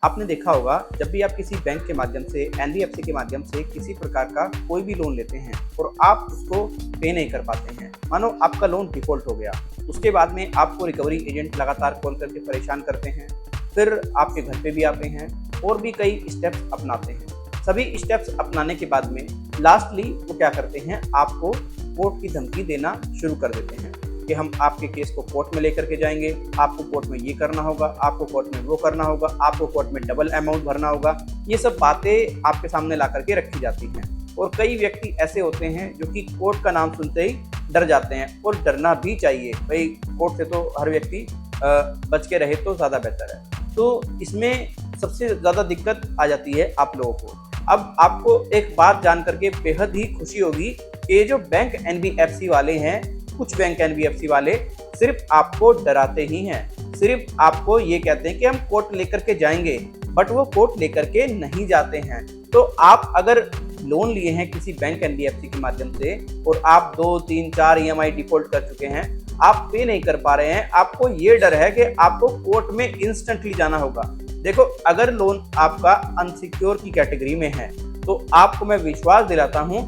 आपने देखा होगा जब भी आप किसी बैंक के माध्यम से एनबीएफसी के माध्यम से किसी प्रकार का कोई भी लोन लेते हैं और आप उसको पे नहीं कर पाते हैं, मानो आपका लोन डिफॉल्ट हो गया, उसके बाद में आपको रिकवरी एजेंट लगातार कॉल करके परेशान करते हैं, फिर आपके घर पे भी आते हैं और भी कई स्टेप्स अपनाते हैं। सभी स्टेप्स अपनाने के बाद में लास्टली वो क्या करते हैं, आपको कोर्ट की धमकी देना शुरू कर देते हैं कि हम आपके केस को कोर्ट में लेकर के जाएंगे, आपको कोर्ट में ये करना होगा, आपको कोर्ट में वो करना होगा, आपको कोर्ट में डबल अमाउंट भरना होगा। ये सब बातें आपके सामने ला करके रखी जाती हैं और कई व्यक्ति ऐसे होते हैं जो कि कोर्ट का नाम सुनते ही डर जाते हैं और डरना भी चाहिए भाई, कोर्ट से तो हर व्यक्ति बच के रहे तो ज़्यादा बेहतर है। तो इसमें सबसे ज़्यादा दिक्कत आ जाती है आप लोगों को। अब आपको एक बात जान करके बेहद ही खुशी होगी कि ये जो बैंक एनबीएफसी वाले हैं, कुछ बैंक एनबीएफसी वाले सिर्फ आपको डराते ही हैं, सिर्फ आपको ये कहते हैं कि हम कोर्ट लेकर के जाएंगे, बट वो कोर्ट लेकर के नहीं जाते हैं। तो आप अगर लोन लिए हैं किसी बैंक एनबीएफसी के माध्यम से और आप 2, 3, 4 ईएमआई डिफॉल्ट कर चुके हैं, आप पे नहीं कर पा रहे हैं, आपको ये डर है कि आपको कोर्ट में इंस्टेंटली जाना होगा। देखो, अगर लोन आपका अनसिक्योर की कैटेगरी में है तो आपको मैं विश्वास दिलाता हूं,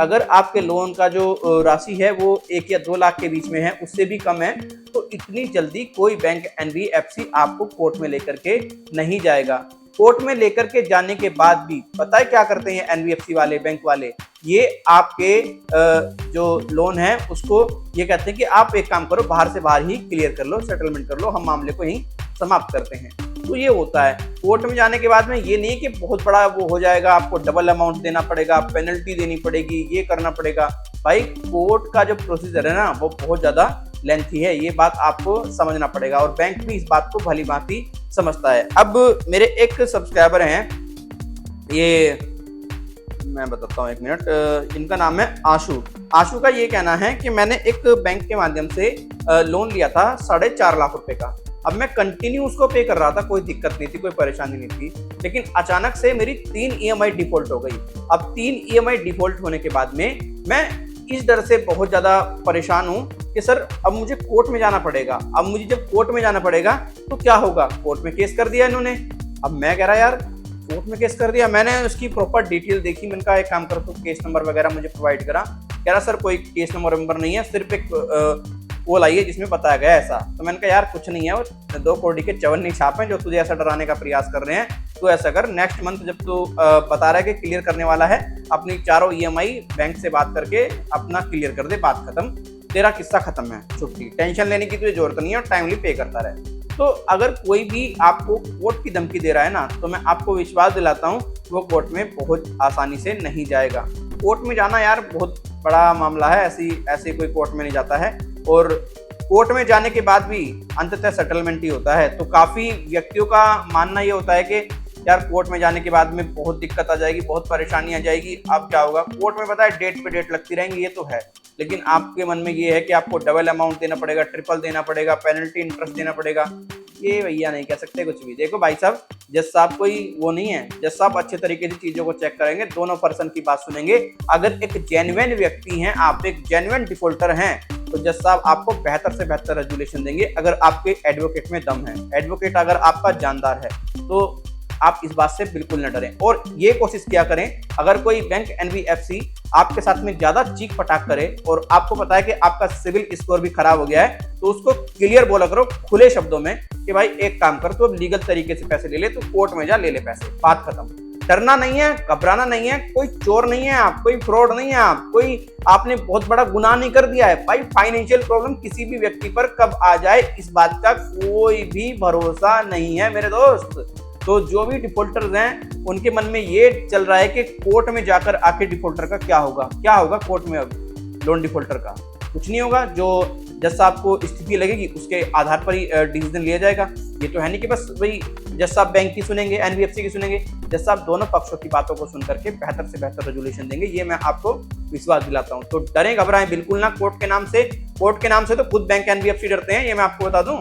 अगर आपके लोन का जो राशि है वो 1 या 2 लाख के बीच में है, उससे भी कम है, तो इतनी जल्दी कोई बैंक एनबीएफसी आपको कोर्ट में लेकर के नहीं जाएगा। कोर्ट में लेकर के जाने के बाद भी पता है क्या करते हैं एनबीएफसी वाले, बैंक वाले, ये आपके जो लोन है उसको ये कहते हैं कि आप एक काम करो, बाहर से बाहर ही क्लियर कर लो, सेटलमेंट कर लो, हम मामले को ही समाप्त करते हैं। तो ये होता है। कोर्ट में जाने के बाद में ये नहीं कि बहुत बड़ा वो हो जाएगा, आपको डबल अमाउंट देना पड़ेगा, पेनल्टी देनी पड़ेगी, ये करना पड़ेगा। भाई, कोर्ट का जो प्रोसीजर है ना वो बहुत ज़्यादा लेंथी है, ये बात आपको समझना पड़ेगा और बैंक भी इस बात को भली भांति समझता है। अब मेरे एक सब्सक्राइबर हैं, ये मैं बताता हूँ, 1 मिनट, इनका नाम है आशु। आशु का ये कहना है कि मैंने एक बैंक के माध्यम से लोन लिया था 4.5 लाख रुपए का। अब मैं कंटिन्यू उसको पे कर रहा था, कोई दिक्कत नहीं थी, कोई परेशानी नहीं थी, लेकिन अचानक से मेरी 3 ईएमआई डिफॉल्ट हो गई। अब 3 ईएमआई डिफॉल्ट होने के बाद में मैं इस डर से बहुत ज़्यादा परेशान हूँ कि सर अब मुझे कोर्ट में जाना पड़ेगा। अब मुझे जब कोर्ट में जाना पड़ेगा तो क्या होगा, कोर्ट में केस कर दिया इन्होंने। अब मैं कह रहा यार, कोर्ट में केस कर दिया, मैंने उसकी प्रॉपर डिटेल देखी, मैंने कहा एक काम करो तो केस नंबर वगैरह मुझे प्रोवाइड करा। कह रहा सर कोई केस नंबर नहीं है, सिर्फ एक वो लाइए जिसमें बताया गया ऐसा। तो मैंने कहा यार कुछ नहीं है, वो 2 कौड़ी के 54 छाप हैं जो तुझे ऐसा डराने का प्रयास कर रहे हैं। तो ऐसा कर, नेक्स्ट मंथ जब तू बता रहा है कि क्लियर करने वाला है, अपनी 4 ईएमआई बैंक से बात करके अपना क्लियर कर दे, बात खत्म, तेरा किस्सा खत्म है, छुट्टी, टेंशन लेने की तुझे जरूरत नहीं है और टाइमली पे करता रहे। तो अगर कोई भी आपको कोर्ट की धमकी दे रहा है ना, तो मैं आपको विश्वास दिलाता हूँ वो कोर्ट में बहुत आसानी से नहीं जाएगा। कोर्ट में जाना यार बहुत बड़ा मामला है, ऐसे कोई कोर्ट में नहीं जाता है और कोर्ट में जाने के बाद भी अंततः सेटलमेंट ही होता है। तो काफ़ी व्यक्तियों का मानना ये होता है कि यार कोर्ट में जाने के बाद में बहुत दिक्कत आ जाएगी, बहुत परेशानी आ जाएगी। अब क्या होगा, कोर्ट में पता है डेट पे डेट लगती रहेंगी, ये तो है, लेकिन आपके मन में ये है कि आपको डबल अमाउंट देना पड़ेगा, ट्रिपल देना पड़ेगा, पेनल्टी इंटरेस्ट देना पड़ेगा। ये भैया नहीं कह सकते कुछ भी। देखो भाई साहब, जज साहब कोई वो नहीं है, जज साहब अच्छे तरीके से चीज़ों को चेक करेंगे, दोनों पर्सन की बात सुनेंगे। अगर एक जेन्युइन व्यक्ति हैं, आप एक जेन्युइन डिफॉल्टर हैं, तो जज साहब आपको बेहतर से बेहतर रेजुलेशन देंगे अगर आपके एडवोकेट में दम है, एडवोकेट अगर आपका जानदार है, तो आप इस बात से बिल्कुल न डरें। और ये कोशिश किया करें, अगर कोई बैंक एनबीएफसी आपके साथ में ज्यादा चीख पटाख करे और आपको पता है कि आपका सिविल स्कोर भी खराब हो गया है, तो उसको क्लियर बोला करो खुले शब्दों में कि भाई एक काम कर, तो अब लीगल तरीके से पैसे ले ले, तो कोर्ट में जा, ले ले पैसे, बात खत्म। डरना नहीं है, घबराना नहीं है, कोई चोर नहीं है आप, कोई फ्रॉड नहीं है आप, कोई आपने बहुत बड़ा गुनाह नहीं कर दिया है। भाई, फाइनेंशियल प्रॉब्लम किसी भी व्यक्ति पर कब आ जाए इस बात का कोई भी भरोसा नहीं है मेरे दोस्त। तो जो भी डिफॉल्टर्स हैं उनके मन में ये चल रहा है कि कोर्ट में जाकर आके डिफॉल्टर का क्या होगा कोर्ट में। अब लोन डिफॉल्टर का कुछ नहीं होगा, जो जज साहब को स्थिति लगेगी उसके आधार पर ही डिसीजन लिया जाएगा। ये तो है नहीं कि बस वही जज साहब बैंक की सुनेंगे, एनबीएफसी की सुनेंगे, जज साहब दोनों पक्षों की बातों को सुन करके बेहतर से बेहतर रेजुलेशन देंगे, ये मैं आपको विश्वास दिलाता हूँ। तो डरें घबराएं बिल्कुल ना कोर्ट के नाम से। कोर्ट के नाम से तो खुद बैंक एनबीएफसी डरते हैं, ये मैं आपको बता दूं।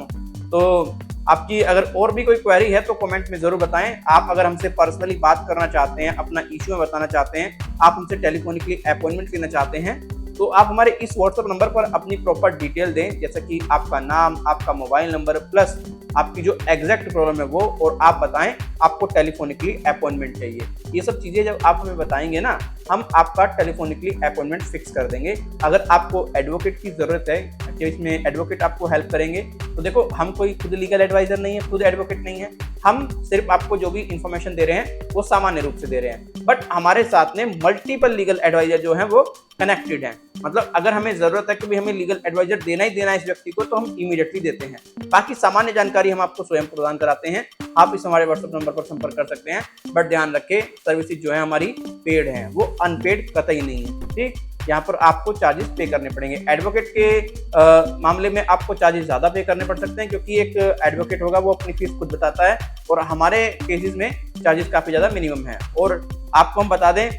तो आपकी अगर और भी कोई क्वेरी है तो कमेंट में जरूर बताएं। आप अगर हमसे पर्सनली बात करना चाहते हैं, अपना इश्यू में बताना चाहते हैं, आप हमसे टेलीफोनिकली अपॉइंटमेंट लेना चाहते हैं, तो आप हमारे इस व्हाट्सएप नंबर पर अपनी प्रॉपर डिटेल दें, जैसे कि आपका नाम, आपका मोबाइल नंबर प्लस आपकी जो एग्जैक्ट प्रॉब्लम है वो, और आप बताएं आपको टेलीफोनिकली अपॉइंटमेंट चाहिए। ये सब चीज़ें जब आप हमें बताएंगे ना, हम आपका टेलीफोनिकली अपॉइंटमेंट फिक्स कर देंगे। अगर आपको एडवोकेट की ज़रूरत है कि इसमें एडवोकेट आपको हेल्प करेंगे, तो देखो हम कोई खुद लीगल एडवाइज़र नहीं है, खुद एडवोकेट नहीं है, हम सिर्फ आपको जो भी इंफॉर्मेशन दे रहे हैं वो सामान्य रूप से दे रहे हैं। बट हमारे साथ में मल्टीपल लीगल एडवाइजर जो हैं वो कनेक्टेड हैं। मतलब अगर हमें ज़रूरत है कि भाई हमें लीगल एडवाइजर देना ही देना है इस व्यक्ति को, तो हम इमीडिएटली देते हैं। बाकी सामान्य जानकारी हम आपको स्वयं प्रदान कराते हैं। आप इस हमारे व्हाट्सएप नंबर पर संपर्क कर सकते हैं। बट ध्यान रखें, सर्विसेज जो है हमारी पेड हैं, वो अनपेड कतई नहीं है। ठीक, यहाँ पर आपको चार्जेस पे करने पड़ेंगे। एडवोकेट के मामले में आपको चार्जेस ज़्यादा पे करने पड़ सकते हैं, क्योंकि एक एडवोकेट होगा वो अपनी फीस खुद बताता है, और हमारे केसेस में चार्जेस काफ़ी ज़्यादा मिनिमम है। और आपको हम बता दें,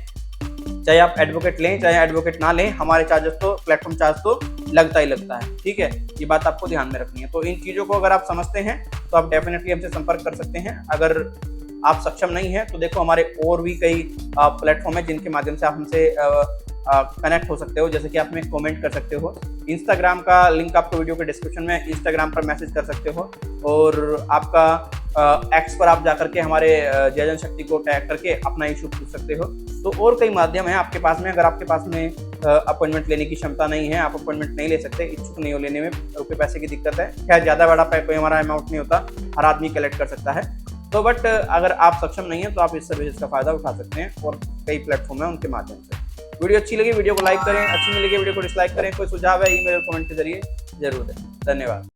चाहे आप एडवोकेट लें चाहे एडवोकेट ना लें, हमारे चार्जेस तो प्लेटफॉर्म चार्ज तो लगता ही लगता है। ठीक है, ये बात आपको ध्यान में रखनी है। तो इन चीज़ों को अगर आप समझते हैं तो आप डेफिनेटली हमसे संपर्क कर सकते हैं। अगर आप सक्षम नहीं हैं तो देखो हमारे और भी कई प्लेटफॉर्म है जिनके माध्यम से आप हमसे कनेक्ट हो सकते हो। जैसे कि आप हमें कमेंट कर सकते हो, इंस्टाग्राम का लिंक आपको वीडियो के डिस्क्रिप्शन में, इंस्टाग्राम पर मैसेज कर सकते हो, और आपका एक्स पर आप जाकर के हमारे जय जनशक्ति को टैग करके अपना इशू पूछ सकते हो। तो और कई माध्यम है आपके पास में। अगर आपके पास में अपॉइंटमेंट लेने की क्षमता नहीं है, आप अपॉइंटमेंट नहीं ले सकते, इच्छुक नहीं हो लेने में, रुपये पैसे की दिक्कत है, खैर ज़्यादा बड़ा कोई हमारा अमाउंट नहीं होता, हर आदमी कलेक्ट कर सकता है। तो बट अगर आप सक्षम नहीं है तो आप इस सर्विस का फायदा उठा सकते हैं, और कई प्लेटफॉर्म है उनके माध्यम से। वीडियो अच्छी लगी वीडियो को लाइक करें, अच्छी नहीं लगी वीडियो को डिसलाइक करें। कोई सुझाव है ईमेल और कमेंट के जरिए जरूर दें। धन्यवाद।